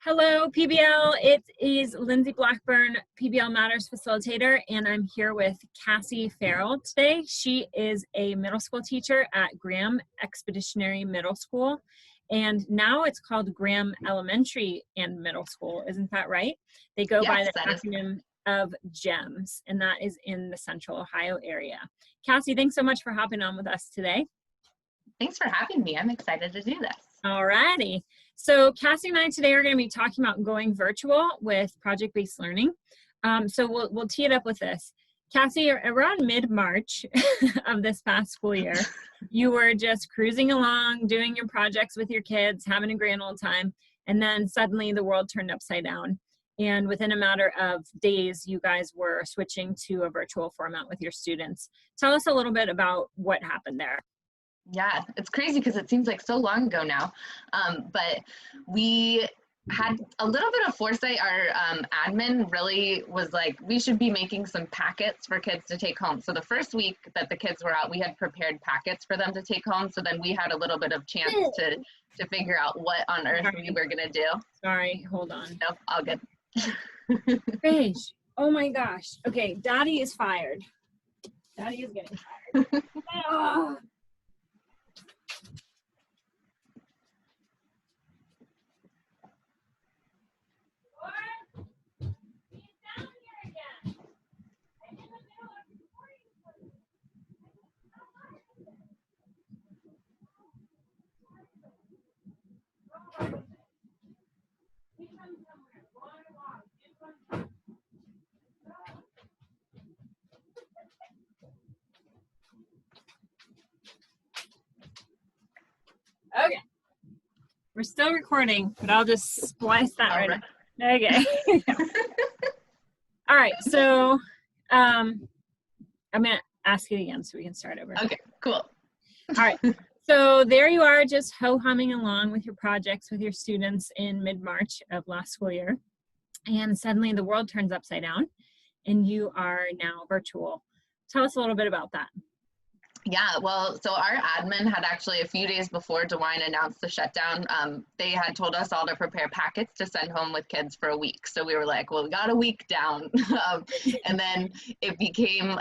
Hello, PBL. It is Lindsay Blackburn, PBLMatters facilitator, and I'm here with Cassie Farrell today. She is a middle school teacher at Graham Expeditionary Middle School, and now it's called Graham Elementary and Middle School. Isn't that right? They go by the acronym of GEMS, and that is in the Central Ohio area. Cassie, thanks so much for hopping on with us today. Thanks for having me. I'm excited to do this. All righty. So Cassie and I today are going to be talking about going virtual with project-based learning. So we'll tee it up with this. Cassie, around mid-March of this past school year, you were just cruising along, doing your projects with your kids, having a grand old time, and then suddenly the world turned upside down. And within a matter of days, you guys were switching to a virtual format with your students. Tell us a little bit about what happened there. Yeah, it's crazy because it seems like so long ago now, but we had a little bit of foresight. Our admin really was like, we should be making some packets for kids to take home. So the first week that the kids were out, we had prepared packets for them to take home. So then we had a little bit of chance to figure out what on earth we were going to do. Sorry, hold on. Nope, all good. Paige, oh my gosh. Okay, Daddy is fired. Daddy is getting fired. Oh. Okay, we're still recording, but I'll just splice that right up. Okay. All right, so I'm gonna ask it again so we can start over. Okay, cool. All right, so there you are, just ho-humming along with your projects with your students in mid-March of last school year, and suddenly the world turns upside down and you are now virtual. Tell us a little bit about that. Yeah, well, so our admin had actually a few days before DeWine announced the shutdown, they had told us all to prepare packets to send home with kids for a week. So we were like, well, we got a week down. And then it became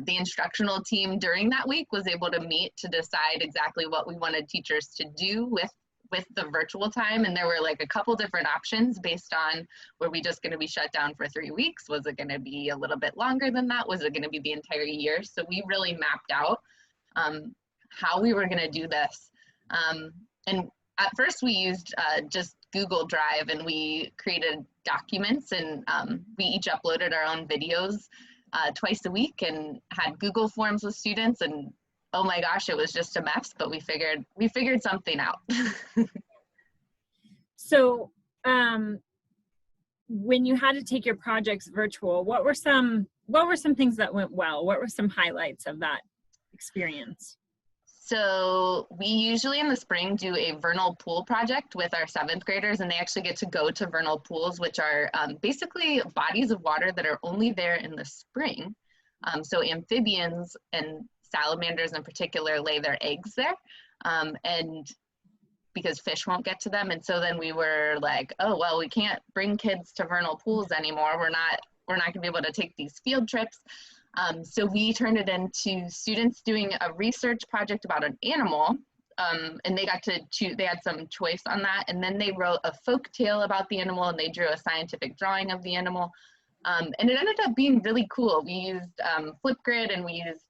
the instructional team during that week was able to meet to decide exactly what we wanted teachers to do with the virtual time. And there were like a couple different options based on, were we just going to be shut down for 3 weeks? Was it going to be a little bit longer than that? Was it going to be the entire year? So we really mapped out how we were going to do this. And at first we used just Google Drive, and we created documents, and we each uploaded our own videos twice a week and had Google Forms with students, and oh my gosh, it was just a mess, but we figured something out. So when you had to take your projects virtual, what were some things that went well? What were some highlights of that experience? So we usually in the spring do a vernal pool project with our 7th graders, and they actually get to go to vernal pools, which are basically bodies of water that are only there in the spring. So amphibians and salamanders in particular lay their eggs there, and because fish won't get to them. And so then we were like, oh, well, we can't bring kids to vernal pools anymore. We're not gonna be able to take these field trips. So we turned it into students doing a research project about an animal, and they got to choose, they had some choice on that, and then they wrote a folk tale about the animal, and they drew a scientific drawing of the animal, and it ended up being really cool. We used Flipgrid, and we used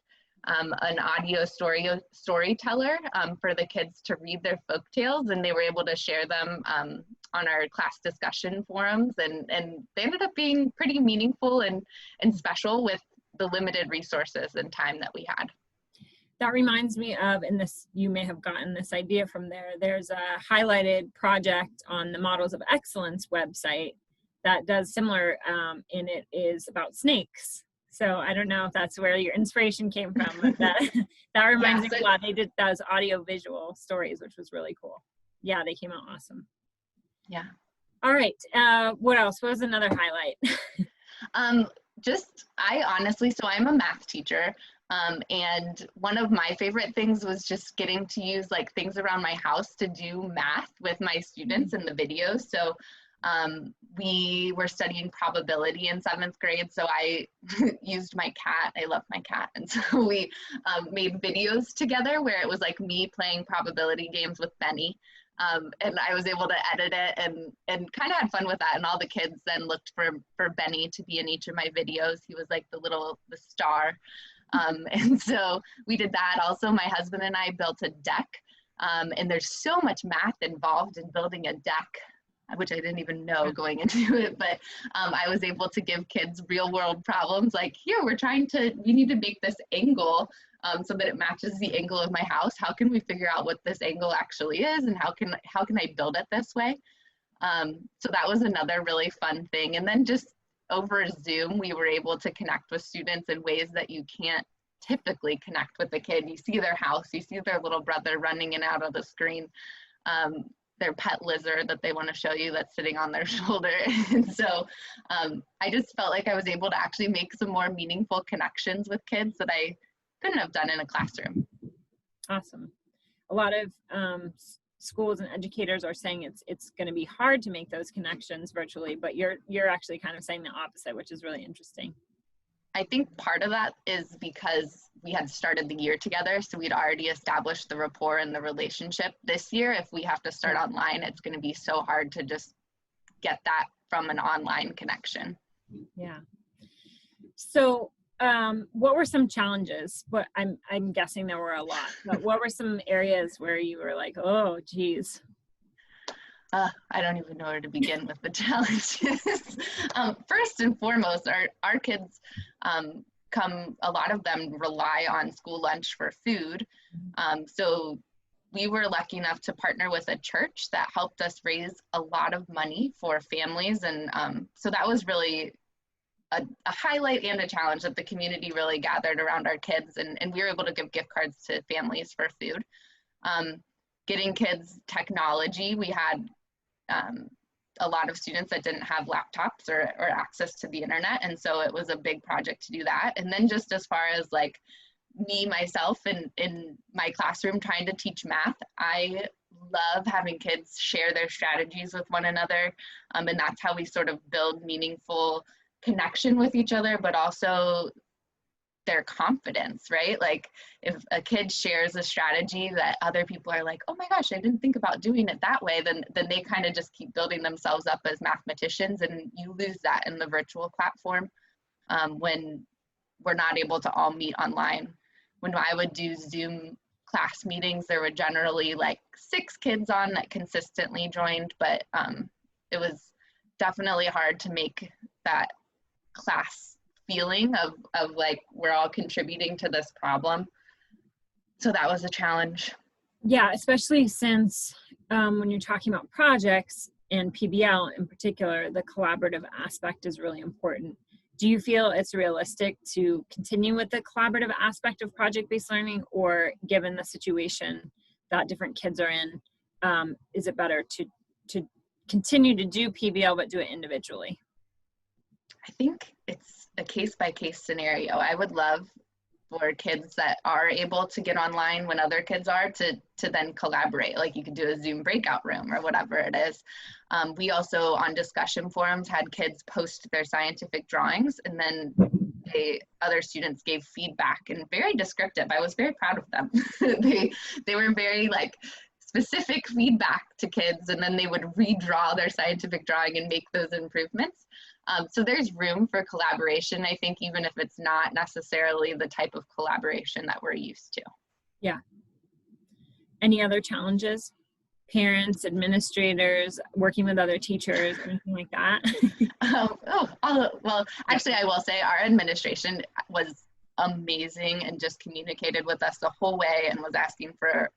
an audio storyteller for the kids to read their folk tales, and they were able to share them on our class discussion forums, and they ended up being pretty meaningful and special with the limited resources and time that we had. That reminds me of, and this, you may have gotten this idea from there, there's a highlighted project on the Models of Excellence website that does similar, and it is about snakes. So I don't know if that's where your inspiration came from, but that reminds me a lot. They did those audio visual stories, which was really cool. Yeah, they came out awesome. Yeah. All right, what else? What was another highlight? I honestly, so I'm a math teacher, and one of my favorite things was just getting to use like things around my house to do math with my students in the videos. So We were studying probability in 7th grade, so I used my cat. I love my cat. And so we made videos together where it was like me playing probability games with Benny. And I was able to edit it and kind of had fun with that. And all the kids then looked for Benny to be in each of my videos. He was like the star. And so we did that. Also, my husband and I built a deck. And there's so much math involved in building a deck, which I didn't even know going into it, but I was able to give kids real world problems like, here, we need to make this angle so that it matches the angle of my house. How can we figure out what this angle actually is, and how can I build it this way? So that was another really fun thing. And then just over Zoom, we were able to connect with students in ways that you can't typically connect with a kid. You see their house, you see their little brother running in and out of the screen. Their pet lizard that they want to show you that's sitting on their shoulder. And so I just felt like I was able to actually make some more meaningful connections with kids that I couldn't have done in a classroom. Awesome. A lot of schools and educators are saying it's going to be hard to make those connections virtually, but you're actually kind of saying the opposite, which is really interesting. I think part of that is because we had started the year together, so we'd already established the rapport and the relationship. This year, if we have to start online, it's going to be so hard to just get that from an online connection. Yeah. So what were some challenges? But I'm guessing there were a lot, but what were some areas where you were like, oh, geez? I don't even know where to begin with the challenges. First and foremost, our kids a lot of them rely on school lunch for food. So we were lucky enough to partner with a church that helped us raise a lot of money for families. And so that was really a highlight and a challenge, that the community really gathered around our kids, and we were able to give gift cards to families for food. Getting kids technology, we had a lot of students that didn't have laptops or access to the internet. And so it was a big project to do that. And then just as far as like myself in my classroom trying to teach math, I love having kids share their strategies with one another. And that's how we sort of build meaningful connection with each other, but also their confidence, right? Like if a kid shares a strategy that other people are like, oh my gosh, I didn't think about doing it that way, then they kind of just keep building themselves up as mathematicians, and you lose that in the virtual platform when we're not able to all meet online. When I would do Zoom class meetings, there were generally like 6 kids on that consistently joined, but it was definitely hard to make that class feeling of like we're all contributing to this problem. So that was a challenge. Yeah, especially since when you're talking about projects and PBL in particular, the collaborative aspect is really important. Do you feel it's realistic to continue with the collaborative aspect of project-based learning, or given the situation that different kids are in, is it better to continue to do PBL but do it individually? I think it's a case-by-case scenario. I would love for kids that are able to get online when other kids are to then collaborate. Like you could do a Zoom breakout room or whatever it is. We also on discussion forums had kids post their scientific drawings, and then other students gave feedback, and very descriptive. I was very proud of them. they were very like specific feedback to kids, and then they would redraw their scientific drawing and make those improvements. So there's room for collaboration, I think, even if it's not necessarily the type of collaboration that we're used to. Yeah. Any other challenges? Parents, administrators, working with other teachers, anything like that? Well, actually, I will say our administration was amazing and just communicated with us the whole way and was asking for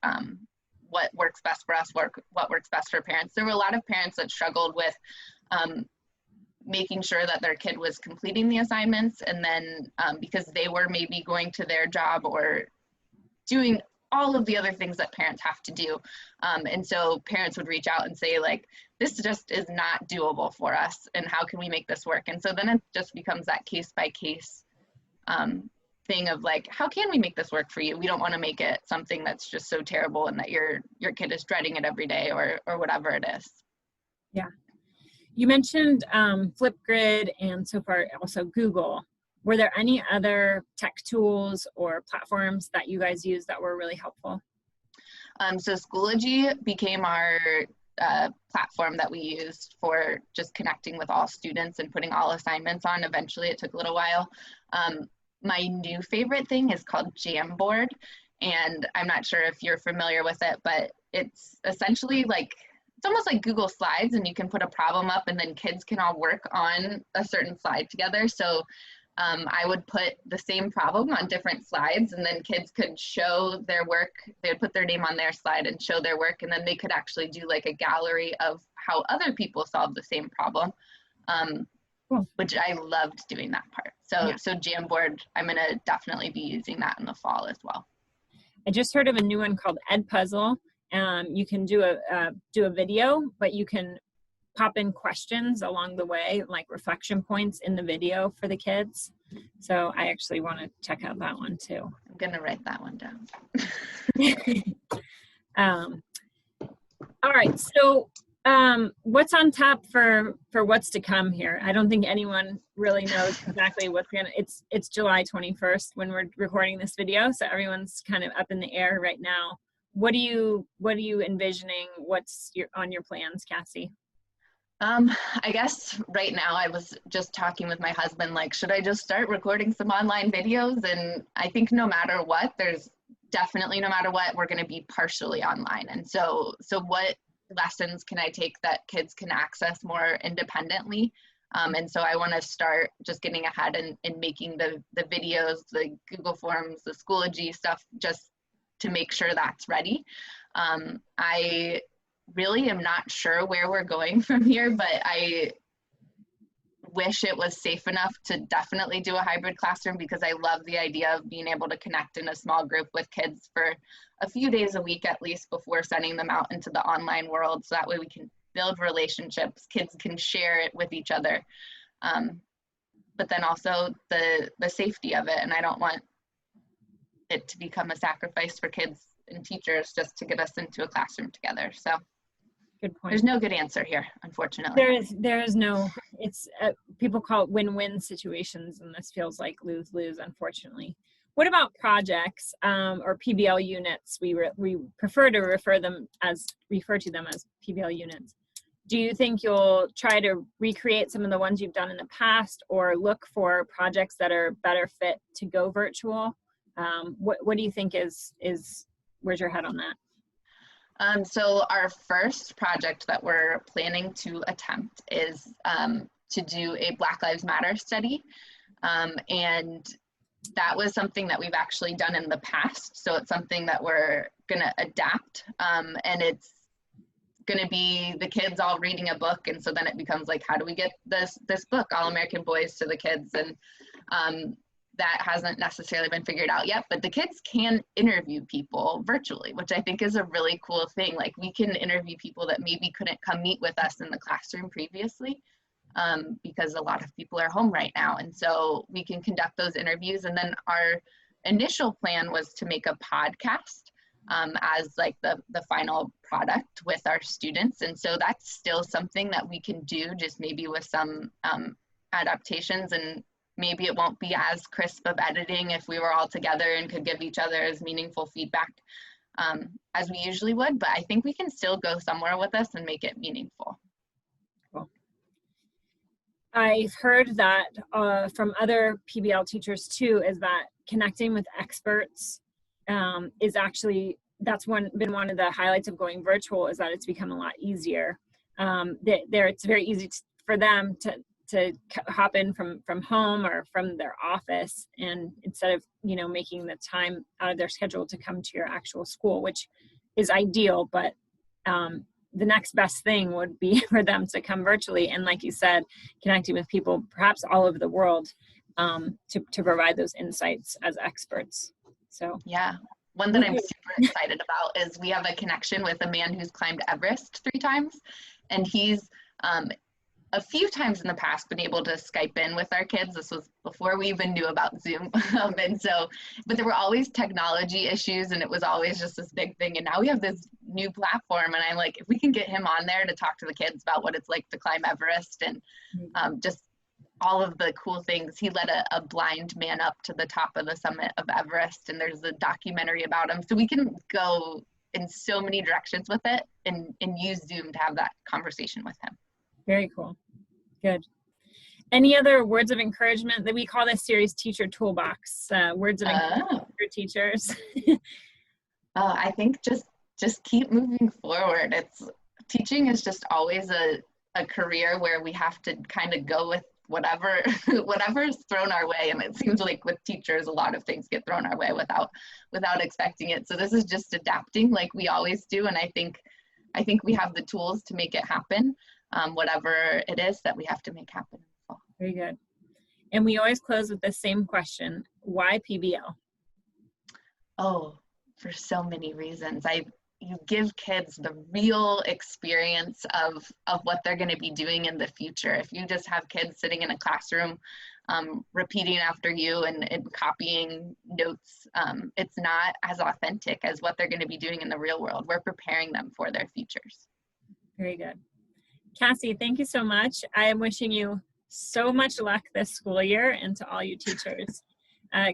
what works best for us, what works best for parents. There were a lot of parents that struggled with making sure that their kid was completing the assignments, and then because they were maybe going to their job or doing all of the other things that parents have to do. And so parents would reach out and say like, this just is not doable for us, and how can we make this work? And so then it just becomes that case by case thing of like, how can we make this work for you? We don't want to make it something that's just so terrible and that your kid is dreading it every day or whatever it is. Yeah. You mentioned Flipgrid and so far also Google. Were there any other tech tools or platforms that you guys used that were really helpful? So Schoology became our platform that we used for just connecting with all students and putting all assignments on. Eventually, it took a little while. My new favorite thing is called Jamboard, and I'm not sure if you're familiar with it, but it's essentially like, it's almost like Google Slides, and you can put a problem up and then kids can all work on a certain slide together. So I would put the same problem on different slides, and then kids could show their work. They would put their name on their slide and show their work, and then they could actually do like a gallery of how other people solved the same problem, Cool. which I loved doing that part. So, Yeah. so Jamboard, I'm gonna definitely be using that in the fall as well. I just heard of a new one called EdPuzzle. You can do a video, but you can pop in questions along the way, like reflection points in the video for the kids. So I actually want to check out that one too. I'm gonna write that one down. All right, so what's on tap for what's to come here? I don't think anyone really knows exactly what's it's July 21st when we're recording this video, so everyone's kind of up in the air right now. What are you envisioning? What's on your plans, Cassie? I guess right now I was just talking with my husband, like, should I just start recording some online videos? And I think no matter what, there's definitely, no matter what, we're going to be partially online. And so what lessons can I take that kids can access more independently? And so I want to start just getting ahead and making the videos, the Google Forms, the Schoology stuff, just to make sure that's ready. I really am not sure where we're going from here, but I wish it was safe enough to definitely do a hybrid classroom, because I love the idea of being able to connect in a small group with kids for a few days a week at least before sending them out into the online world. So that way we can build relationships, kids can share it with each other. But then also the safety of it. And I don't want it to become a sacrifice for kids and teachers just to get us into a classroom together. So Good point. there's no good answer here, unfortunately. There is no, it's people call it win-win situations, and this feels like lose-lose, unfortunately. What about projects or PBL units? We prefer to refer to them as PBL units. Do you think you'll try to recreate some of the ones you've done in the past, or look for projects that are better fit to go virtual? What do you think is where's your head on that? So our first project that we're planning to attempt is to do a Black Lives Matter study. And that was something that we've actually done in the past. So it's something that we're gonna adapt. And it's gonna be the kids all reading a book. And so then it becomes like, how do we get this book, All American Boys, to the kids? And that hasn't necessarily been figured out yet, but the kids can interview people virtually, which I think is a really cool thing. Like, we can interview people that maybe couldn't come meet with us in the classroom previously, because a lot of people are home right now. And so we can conduct those interviews. And then our initial plan was to make a podcast as like the final product with our students. And so that's still something that we can do, just maybe with some adaptations, and maybe it won't be as crisp of editing if we were all together and could give each other as meaningful feedback as we usually would, but I think we can still go somewhere with this and make it meaningful. Cool. I've heard that from other PBL teachers too, is that connecting with experts is actually, been one of the highlights of going virtual, is that it's become a lot easier. It's very easy for them to hop in from home or from their office, and instead of making the time out of their schedule to come to your actual school, which is ideal, but the next best thing would be for them to come virtually, and like you said, connecting with people perhaps all over the world to provide those insights as experts. So yeah, one that I'm super excited about is we have a connection with a man who's climbed Everest 3 times, and he's a few times in the past been able to Skype in with our kids. This was before we even knew about Zoom. But there were always technology issues, and it was always just this big thing. And now we have this new platform, and I'm like, if we can get him on there to talk to the kids about what it's like to climb Everest and just all of the cool things. He led a blind man up to the top of the summit of Everest, and there's a documentary about him. So we can go in so many directions with it and use Zoom to have that conversation with him. Very cool. Good. Any other words of encouragement? That we call this series Teacher Toolbox, words of encouragement for teachers. I think just keep moving forward. Teaching is just always a career where we have to kind of go with whatever is thrown our way. And it seems like with teachers, a lot of things get thrown our way without expecting it. So this is just adapting like we always do. And I think we have the tools to make it happen. Whatever it is that we have to make happen. Very good. And we always close with the same question: why PBL? Oh, for so many reasons. You give kids the real experience of what they're going to be doing in the future. If you just have kids sitting in a classroom repeating after you and copying notes, it's not as authentic as what they're going to be doing in the real world. We're preparing them for their futures. Very good. Cassie, thank you so much. I am wishing you so much luck this school year, and to all you teachers.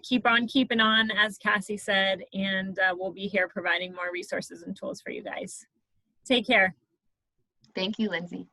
Keep on keeping on, as Cassie said, and we'll be here providing more resources and tools for you guys. Take care. Thank you, Lindsay.